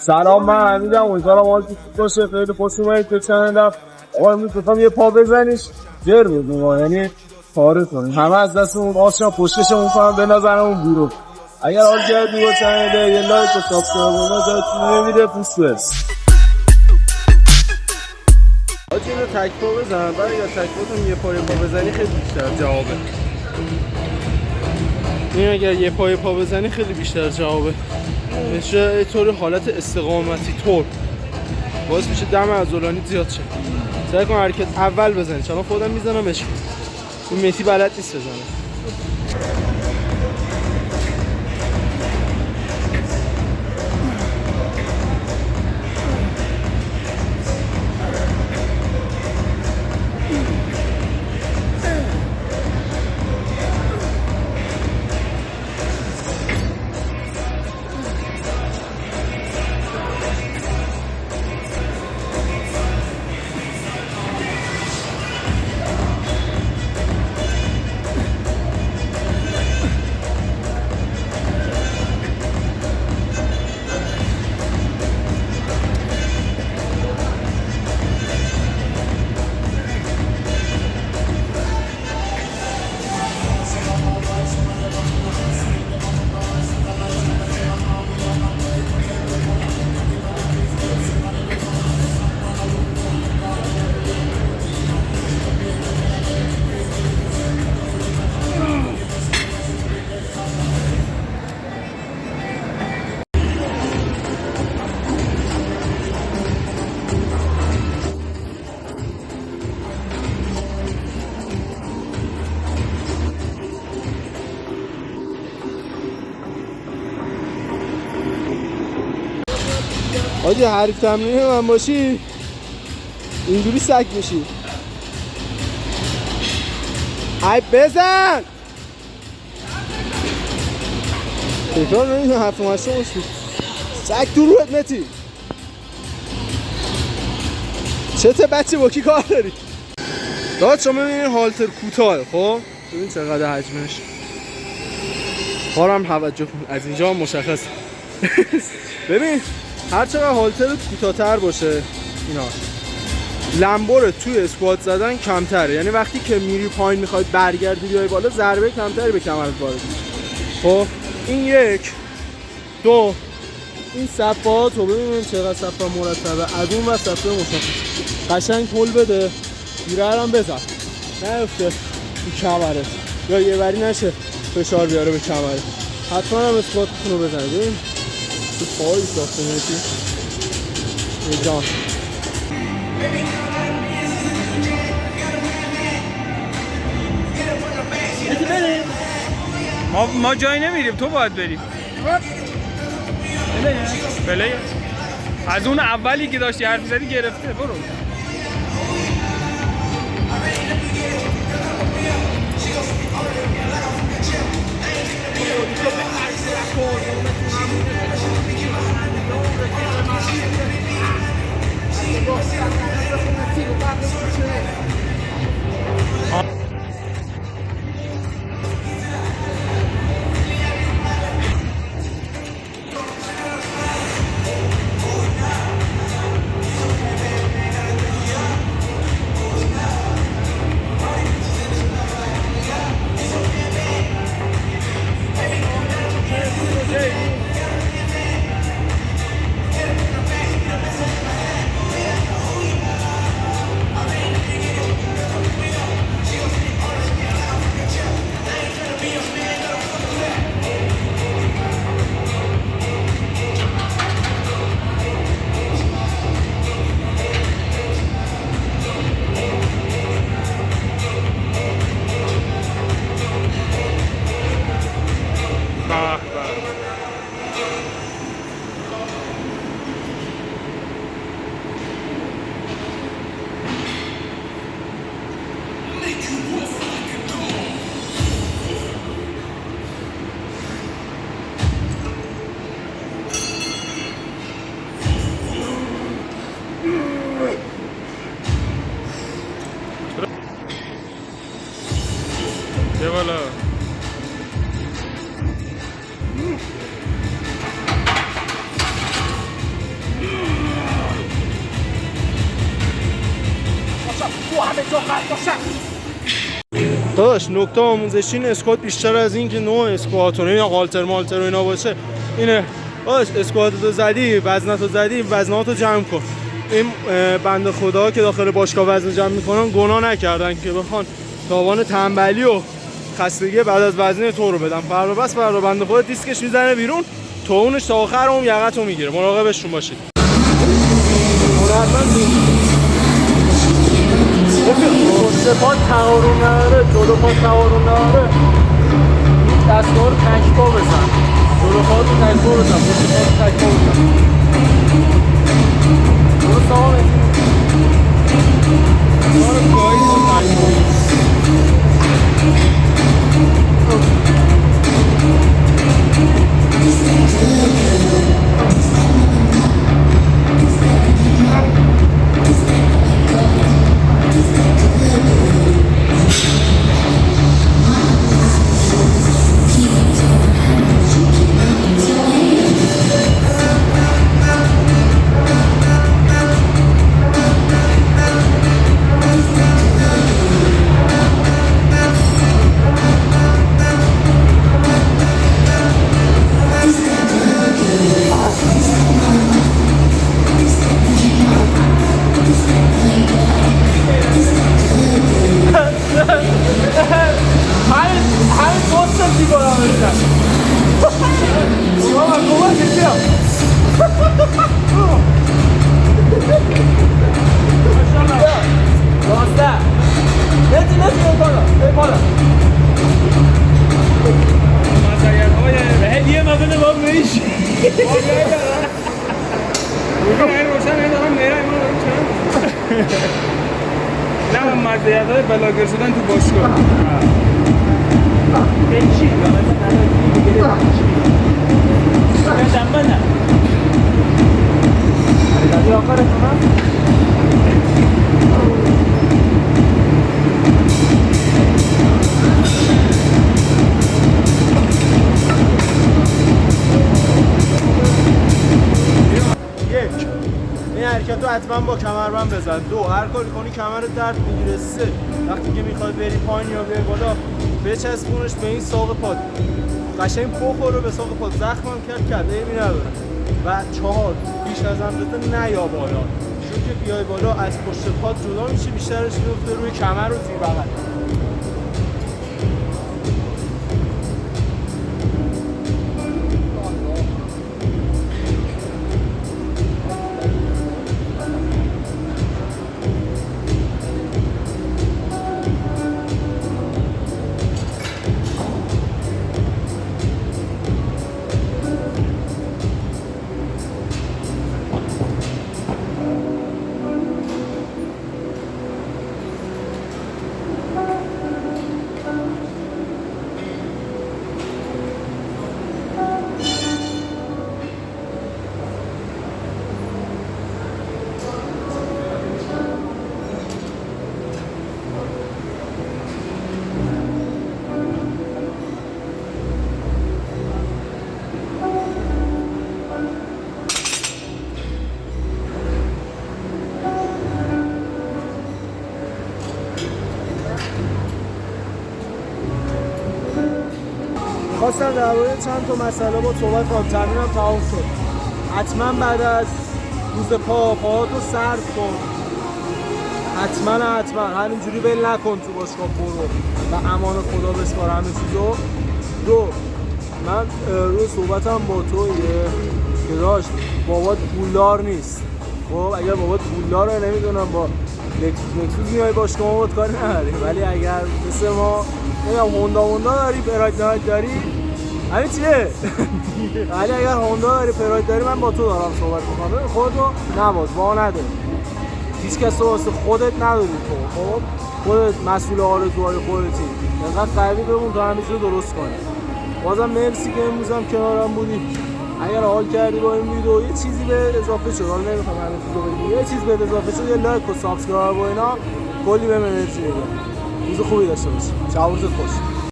سلام، من حمیدم. امیدوارم حالتون خوب باشه. خیلی خوش اومدید به چنلم. آقا امروز می‌خوام یه پا بزنیش جر بزنیم، یعنی پاره کنیم. همه از دستمون آشنا پشتشمون کنم بنازنمون بیرون. اگر حال کردی با چنل یه لایک و سابسکرایب اونا جاتون نمیره. پوست برس آجی اینو تک پا بزن، بعد اگر تک پاتون یه پا بزنی خیلی بیشتر جوابه. این اگر یه پا بزنی خیلی بیشتر جوابه. میشه طور حالت استقامتی طور باعث میشه دم عضلانی زیاد شه. سعی کن حرکت اول بزنی. چون خودم میزنمش، این مسی بلد نیست بزنه. آجی حریف تمرینی من باشی اینجوری سگ میشی. ای بزن تکرار نمیدونم حرف ماشون باشی سگ تو روحت متی. چته بچه با کی کار داری؟ داد شما ببینید هالتر کوتاه. خب ببین چقدر حجمش. کارم توجه کن از اینجا مشخص. ببین هر چقدر هالتر کوتاه‌تر باشه اینا لمبور توی اسکوات زدن کمتره. یعنی وقتی که میری پایین میخوای برگردی بیای بالا ضربه کمتری به کمرت وارد میشه. خب این یک دو این صفات رو ببینیم چقدر صفا مرتبه از اون و صفه مشخص. قشنگ پل بده گیره هم بزن نیفته تو کمرت یا یه وری نشه فشار بیاره به کمرت. حتما هم اسکواتتون رو بزنید. ببین تو پایی ساخته میشی یه جان. ما جایی نمیریم، تو باید بریم. بله از اون اولی که داشتی حرف زدی گرفته. برو داداش نکته آموزشی این اسکوات بیشتر از این که نوع اسکوات یا هالتر مالتر و اینا باشه اینه. داداش اسکواتتو زدی، وزنتو زدی، وزناتو جمع کن. این بنده خدا که داخل باشگاه وزن جمع میکنن گناه نکردن که بخوان تاوان تنبلی و خستگی بعد از وزنه تو رو بدن. فردا بنده خدا دیسکش میزنه بیرون، توونش تا آخر اون یقتو میگیره. مراقبشون باشید. پشت پا تعارون نداره، جلو پا تعارون نداره. دستگاه رو تک پا بزن، جلو پا رو تک پا بزن، پشت پا رو تک پا بزن. برو ساما بزن کار گاهی رو تک پا بزن. نه من مزیت‌های بلاگر شدن تو باشگاه بنچی این حرکت رو حتما با کمربند بزن. 2 هر کاری کنی کمرت درد میگیره. 3 وقتی که میخوای بری پایین یا بیای بالا بچسبونش به این ساق پات، قشنگ بخوره به ساق پات، زخمم کرد ایمی نداره. و 4 بیش از اندازه نیا بالا، چون که بیای بالا از پشت پات جدا میشه، بیشترش میفته روی کمر و زیر بغل. خواستم درباره چند تا مسئله با صحبت کنم. تمرینم تمام شد. حتما بعد از روز پاهاتو سرد کن. حتما همینجوری ول نکن تو باشگاه، برو و امان خدا بسپار همه چیزو. 2 من روی صحبتم با تو که داشت بابات پولدار نیست. خب اگر بابات پولداره نمیدونم با لکسوس میای باشگاه ما باید کاری نداریم، ولی اگر مثل ما هوندا داری، پراید داری، همین چیه؟ ولی اگر هوندا داری، پراید داری، من با تو دارم صحبت میکنم. خودتو نواز، وا نداری، هیچ کس واسه خودت نداری. تو خب خودت مسئول آرزوهای خودتی، اینقدر قوی بمون تا همه چیز رو درست کنی. بازم مرسی که امروزم کنارم بودی. اگر حال کردی با این ویدیو یه چیزی به اضافه شد، حالا نمیخوام همه چیزو بگم، یه چیز به اضافه شد، یه لایک و سابسکرایب و اینا کلی بهم انرژی میده. روز خوبی داشته باشی. شب و روزت خوش.